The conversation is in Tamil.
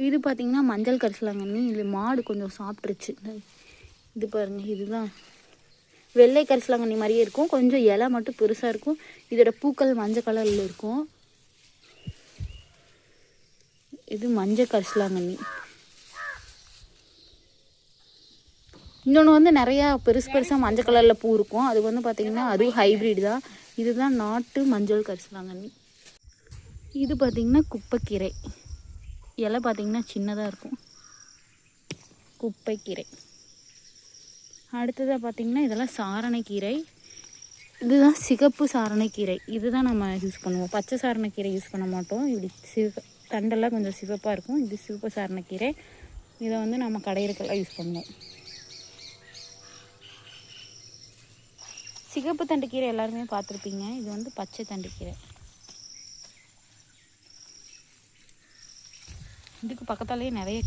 இது பார்த்திங்கன்னா மஞ்சள் கரிசலாங்கண்ணி. இது மாடு கொஞ்சம் சாப்பிட்ருச்சு. இது பாருங்கள், இதுதான் வெள்ளை கரிசலாங்கண்ணி மாதிரியே இருக்கும். கொஞ்சம் இலை மட்டும் பெருசாக இருக்கும். இதோட பூக்கள் மஞ்சள் கலரில் இருக்கும். இது மஞ்சள் கரிசலாங்கண்ணி. இன்னொன்று வந்து நிறையா பெருசாக மஞ்சள் கலரில் பூ இருக்கும். அது வந்து பார்த்திங்கன்னா அதுவும் ஹைப்ரிட் தான். இதுதான் நாட்டு மஞ்சள் கரிசலாங்கண்ணி. இது பார்த்திங்கன்னா குப்பைக்கீரை. இலை பார்த்திங்கன்னா சின்னதாக இருக்கும். குப்பைக்கீரை. அடுத்ததாக பார்த்திங்கன்னா இதெல்லாம் சாரணைக்கீரை. இதுதான் சிகப்பு சாரணைக்கீரை. இதுதான் நம்ம யூஸ் பண்ணுவோம். பச்சை சாரணைக்கீரை யூஸ் பண்ண மாட்டோம். இப்படி தண்டெல்லாம் கொஞ்சம் சிவப்பாக இருக்கும். இது சிவப்பு சாரணைக்கீரை. இதை வந்து நம்ம கடையிறக்கெல்லாம் யூஸ் பண்ணுவோம். சிகப்பு தண்டுக்கீரை எல்லாருமே பார்த்துருப்பீங்க. இது வந்து பச்சை தண்டுக்கீரை. இதுக்கு பக்கத்தாலேயே நிறைய